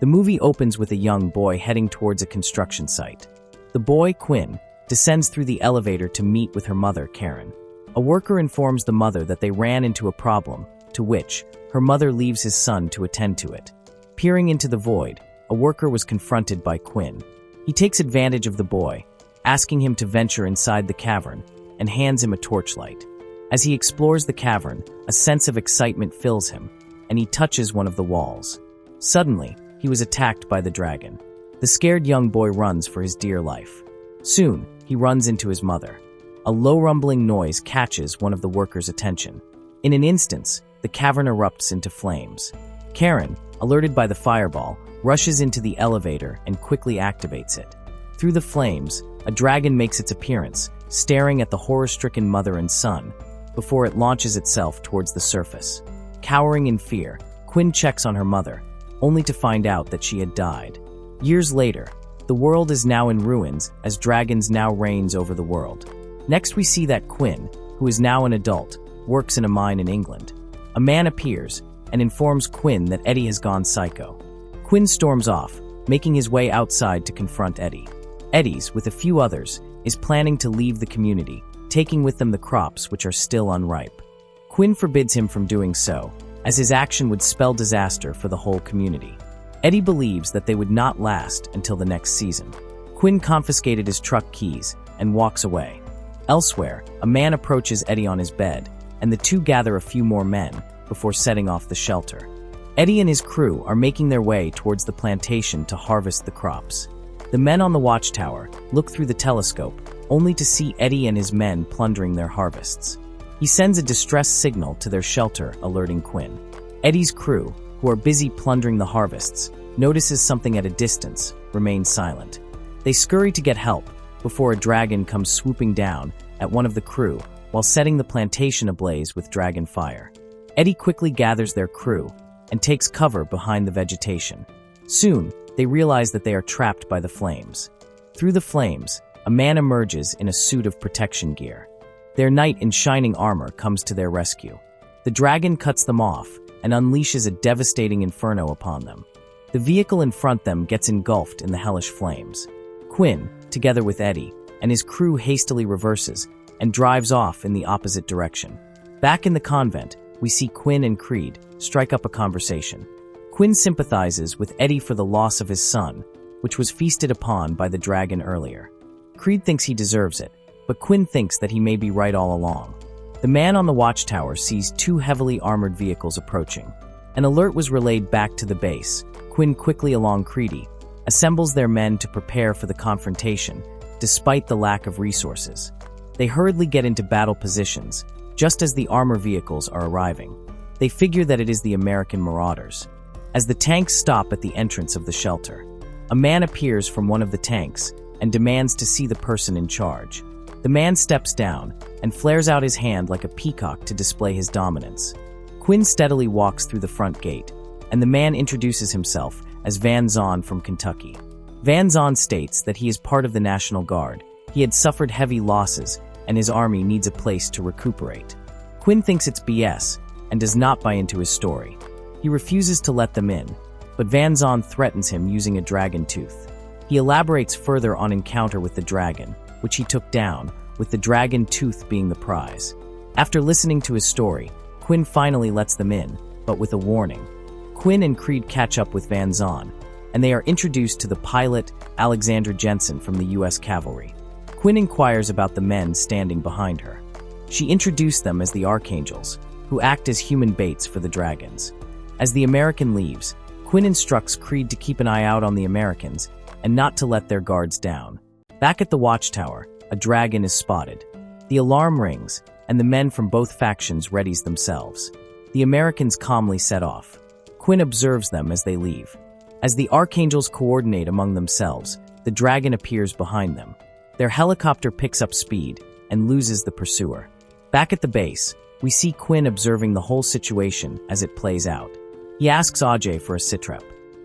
The movie opens with a young boy heading towards a construction site. The boy, Quinn, descends through the elevator to meet with her mother, Karen. A worker informs the mother that they ran into a problem, to which her mother leaves his son to attend to it. Peering into the void, a worker was confronted by Quinn. He takes advantage of the boy, asking him to venture inside the cavern, and hands him a torchlight. As he explores the cavern, a sense of excitement fills him, and he touches one of the walls. Suddenly, he was attacked by the dragon. The scared young boy runs for his dear life. Soon, he runs into his mother. A low rumbling noise catches one of the workers' attention. In an instant, the cavern erupts into flames. Karen, alerted by the fireball, rushes into the elevator and quickly activates it. Through the flames, a dragon makes its appearance, staring at the horror-stricken mother and son, before it launches itself towards the surface. Cowering in fear, Quinn checks on her mother, only to find out that she had died. Years later, the world is now in ruins as dragons now reigns over the world. Next we see that Quinn, who is now an adult, works in a mine in England. A man appears and informs Quinn that Eddie has gone psycho. Quinn storms off, making his way outside to confront Eddie. Eddie's, with a few others, is planning to leave the community, taking with them the crops which are still unripe. Quinn forbids him from doing so, as his action would spell disaster for the whole community. Eddie believes that they would not last until the next season. Quinn confiscated his truck keys and walks away. Elsewhere, a man approaches Eddie on his bed, and the two gather a few more men before setting off the shelter. Eddie and his crew are making their way towards the plantation to harvest the crops. The men on the watchtower look through the telescope, only to see Eddie and his men plundering their harvests. He sends a distress signal to their shelter, alerting Quinn. Eddie's crew, who are busy plundering the harvests, notices something at a distance, remain silent. They scurry to get help before a dragon comes swooping down at one of the crew while setting the plantation ablaze with dragon fire. Eddie quickly gathers their crew and takes cover behind the vegetation. Soon, they realize that they are trapped by the flames. Through the flames, a man emerges in a suit of protection gear. Their knight in shining armor comes to their rescue. The dragon cuts them off and unleashes a devastating inferno upon them. The vehicle in front of them gets engulfed in the hellish flames. Quinn, together with Eddie, and his crew hastily reverses and drives off in the opposite direction. Back in the convent, we see Quinn and Creed strike up a conversation. Quinn sympathizes with Eddie for the loss of his son, which was feasted upon by the dragon earlier. Creed thinks he deserves it, but Quinn thinks that he may be right all along. The man on the watchtower sees two heavily armored vehicles approaching. An alert was relayed back to the base. Quinn quickly along Creedy assembles their men to prepare for the confrontation, despite the lack of resources. They hurriedly get into battle positions, just as the armor vehicles are arriving. They figure that it is the American marauders. As the tanks stop at the entrance of the shelter, a man appears from one of the tanks and demands to see the person in charge. The man steps down and flares out his hand like a peacock to display his dominance. Quinn steadily walks through the front gate, and the man introduces himself as Van Zon from Kentucky. Van Zon states that he is part of the National Guard. He had suffered heavy losses, and his army needs a place to recuperate. Quinn thinks it's BS and does not buy into his story. He refuses to let them in, but Van Zon threatens him using a dragon tooth. He elaborates further on encounter with the dragon, which he took down, with the dragon tooth being the prize. After listening to his story, Quinn finally lets them in, but with a warning. Quinn and Creed catch up with Van Zon, and they are introduced to the pilot, Alexandra Jensen from the U.S. Cavalry. Quinn inquires about the men standing behind her. She introduced them as the Archangels, who act as human baits for the dragons. As the American leaves, Quinn instructs Creed to keep an eye out on the Americans and not to let their guards down. Back at the watchtower, a dragon is spotted. The alarm rings, and the men from both factions readies themselves. The Americans calmly set off. Quinn observes them as they leave. As the Archangels coordinate among themselves, the dragon appears behind them. Their helicopter picks up speed and loses the pursuer. Back at the base, we see Quinn observing the whole situation as it plays out. He asks Ajay for a sitrep.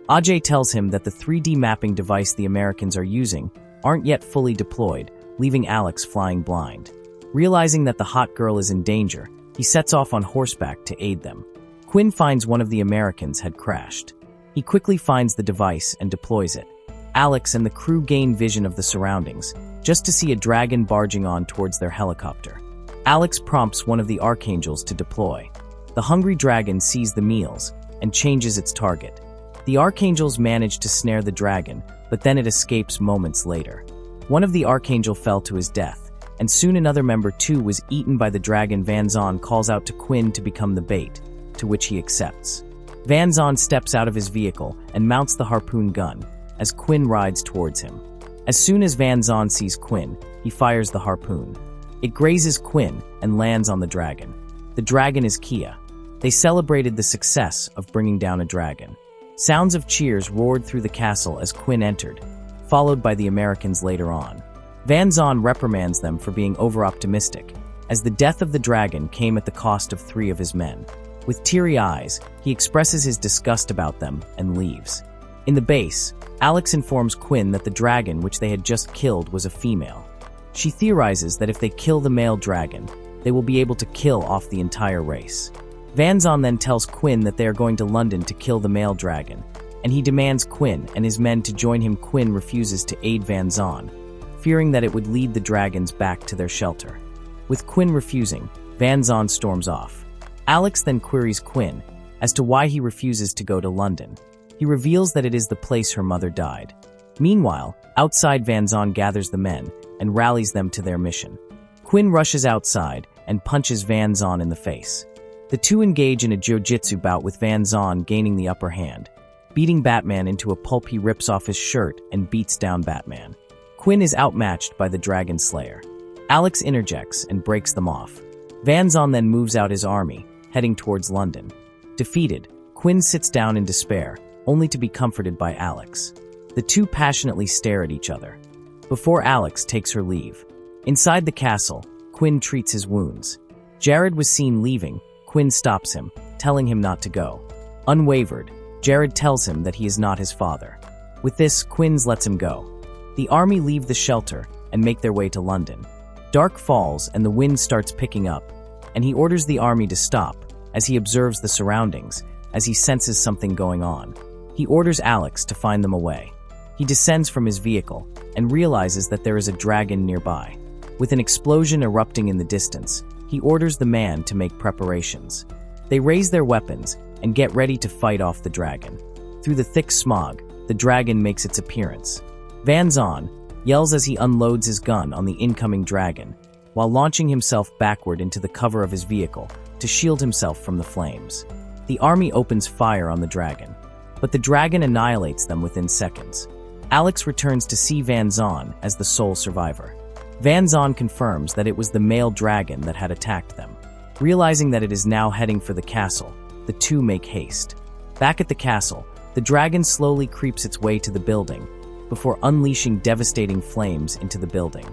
Ajay tells him that the 3D mapping device the Americans are using aren't yet fully deployed, leaving Alex flying blind. Realizing that the hot girl is in danger, he sets off on horseback to aid them. Quinn finds one of the Americans had crashed. He quickly finds the device and deploys it. Alex and the crew gain vision of the surroundings, just to see a dragon barging on towards their helicopter. Alex prompts one of the archangels to deploy. The hungry dragon sees the meals and changes its target. The archangels manage to snare the dragon, but then it escapes moments later. One of the archangel fell to his death, and soon another member too was eaten by the dragon. Van Zon calls out to Quinn to become the bait, to which he accepts. Van Zon steps out of his vehicle and mounts the harpoon gun, as Quinn rides towards him. As soon as Van Zon sees Quinn, he fires the harpoon. It grazes Quinn and lands on the dragon. The dragon is Kia. They celebrated the success of bringing down a dragon. Sounds of cheers roared through the castle as Quinn entered, followed by the Americans later on. Van Zon reprimands them for being over-optimistic, as the death of the dragon came at the cost of 3 of his men. With teary eyes, he expresses his disgust about them and leaves. In the base, Alex informs Quinn that the dragon which they had just killed was a female. She theorizes that if they kill the male dragon, they will be able to kill off the entire race. Van Zon then tells Quinn that they are going to London to kill the male dragon, and he demands Quinn and his men to join him. Quinn refuses to aid Van Zon, fearing that it would lead the dragons back to their shelter. With Quinn refusing, Van Zon storms off. Alex then queries Quinn as to why he refuses to go to London. He reveals that it is the place her mother died. Meanwhile, outside, Van Zon gathers the men and rallies them to their mission. Quinn rushes outside and punches Van Zon in the face. The two engage in a jiu-jitsu bout, with Van Zon gaining the upper hand. Beating Batman into a pulp, he rips off his shirt and beats down Batman. Quinn is outmatched by the Dragon Slayer. Alex interjects and breaks them off. Van Zon then moves out his army, heading towards London. Defeated, Quinn sits down in despair, only to be comforted by Alex. The two passionately stare at each other, before Alex takes her leave. Inside the castle, Quinn treats his wounds. Jared was seen leaving. Quinn stops him, telling him not to go. Unwavered, Jared tells him that he is not his father. With this, Quinn lets him go. The army leave the shelter and make their way to London. Dark falls and the wind starts picking up, and he orders the army to stop as he observes the surroundings, as he senses something going on. He orders Alex to find them a way. He descends from his vehicle and realizes that there is a dragon nearby. With an explosion erupting in the distance, he orders the man to make preparations. They raise their weapons and get ready to fight off the dragon. Through the thick smog, the dragon makes its appearance. Van Zon yells as he unloads his gun on the incoming dragon, while launching himself backward into the cover of his vehicle to shield himself from the flames. The army opens fire on the dragon, but the dragon annihilates them within seconds. Alex returns to see Van Zon as the sole survivor. Van Zon confirms that it was the male dragon that had attacked them. Realizing that it is now heading for the castle, the two make haste. Back at the castle, the dragon slowly creeps its way to the building, before unleashing devastating flames into the building.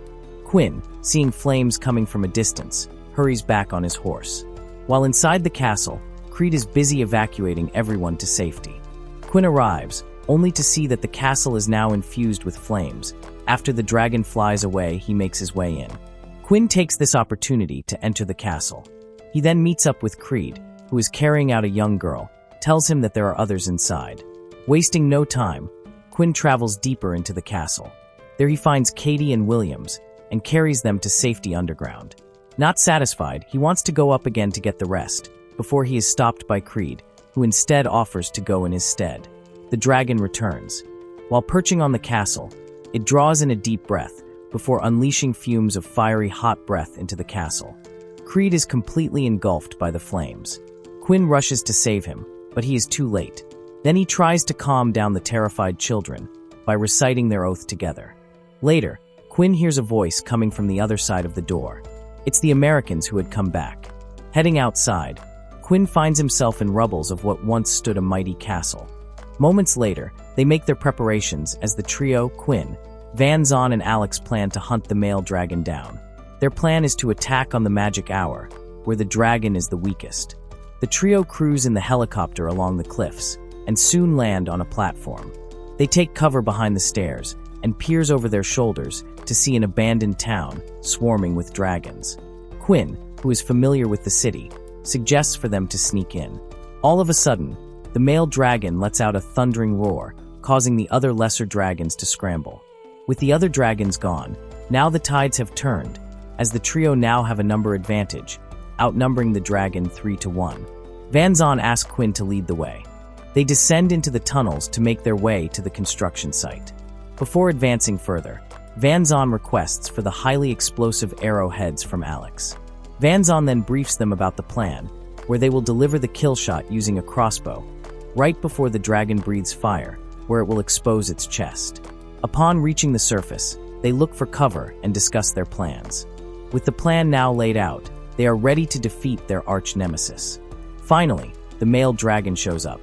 Quinn, seeing flames coming from a distance, hurries back on his horse. While inside the castle, Creed is busy evacuating everyone to safety. Quinn arrives, only to see that the castle is now infused with flames. After the dragon flies away, he makes his way in. Quinn takes this opportunity to enter the castle. He then meets up with Creed, who is carrying out a young girl, tells him that there are others inside. Wasting no time, Quinn travels deeper into the castle. There he finds Katie and Williams, and carries them to safety underground. Not satisfied, he wants to go up again to get the rest, before he is stopped by Creed, who instead offers to go in his stead. The dragon returns. While perching on the castle, it draws in a deep breath, before unleashing fumes of fiery hot breath into the castle. Creed is completely engulfed by the flames. Quinn rushes to save him, but he is too late. Then he tries to calm down the terrified children by reciting their oath together. Later, Quinn hears a voice coming from the other side of the door. It's the Americans who had come back. Heading outside, Quinn finds himself in rubbles of what once stood a mighty castle. Moments later, they make their preparations as the trio, Quinn, Van Zon and Alex, plan to hunt the male dragon down. Their plan is to attack on the magic hour, where the dragon is the weakest. The trio cruise in the helicopter along the cliffs, and soon land on a platform. They take cover behind the stairs, and peers over their shoulders to see an abandoned town swarming with dragons. Quinn, who is familiar with the city, suggests for them to sneak in. All of a sudden, The male dragon lets out a thundering roar, causing the other lesser dragons to scramble. With the other dragons gone, now the tides have turned, as the trio now have a number advantage, outnumbering the dragon 3-1. Van Zan asks Quinn to lead the way. They descend into the tunnels to make their way to the construction site. Before advancing further, Van Zan requests for the highly explosive arrowheads from Alex. Van Zan then briefs them about the plan, where they will deliver the kill shot using a crossbow, right before the dragon breathes fire, where it will expose its chest. Upon reaching the surface, they look for cover and discuss their plans. With the plan now laid out, they are ready to defeat their arch-nemesis. Finally, the male dragon shows up.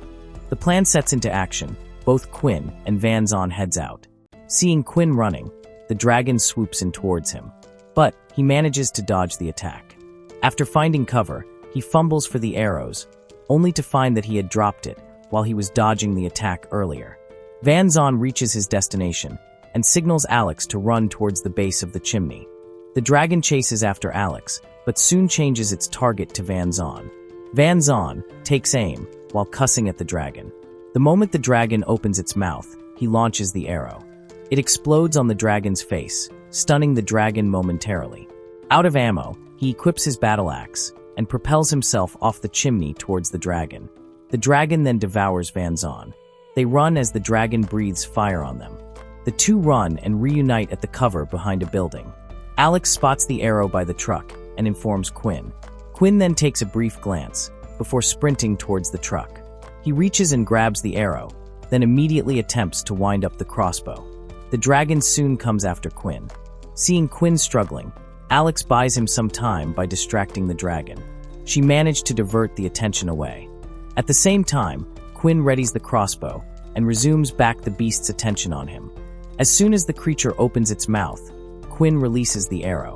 The plan sets into action. Both Quinn and Van Zan heads out. Seeing Quinn running, the dragon swoops in towards him, but he manages to dodge the attack. After finding cover, he fumbles for the arrows, only to find that he had dropped it while he was dodging the attack earlier. Van Zan reaches his destination and signals Alex to run towards the base of the chimney. The dragon chases after Alex, but soon changes its target to Van Zan. Van Zan takes aim while cussing at the dragon. The moment the dragon opens its mouth, he launches the arrow. It explodes on the dragon's face, stunning the dragon momentarily. Out of ammo, he equips his battle axe and propels himself off the chimney towards the dragon. The dragon then devours Van Zan. They run as the dragon breathes fire on them. The two run and reunite at the cover behind a building. Alex spots the arrow by the truck and informs Quinn. Quinn then takes a brief glance before sprinting towards the truck. He reaches and grabs the arrow, then immediately attempts to wind up the crossbow. The dragon soon comes after Quinn. Seeing Quinn struggling, Alex buys him some time by distracting the dragon. She managed to divert the attention away. At the same time, Quinn readies the crossbow and resumes back the beast's attention on him. As soon as the creature opens its mouth, Quinn releases the arrow.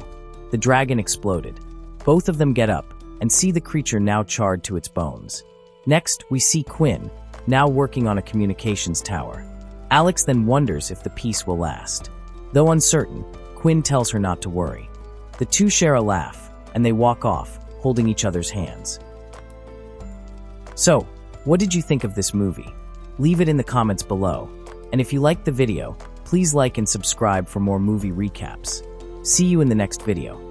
The dragon exploded. Both of them get up and see the creature now charred to its bones. Next, we see Quinn, now working on a communications tower. Alex then wonders if the peace will last. Though uncertain, Quinn tells her not to worry. The two share a laugh, and they walk off, holding each other's hands. So, what did you think of this movie? Leave it in the comments below. And if you liked the video, please like and subscribe for more movie recaps. See you in the next video.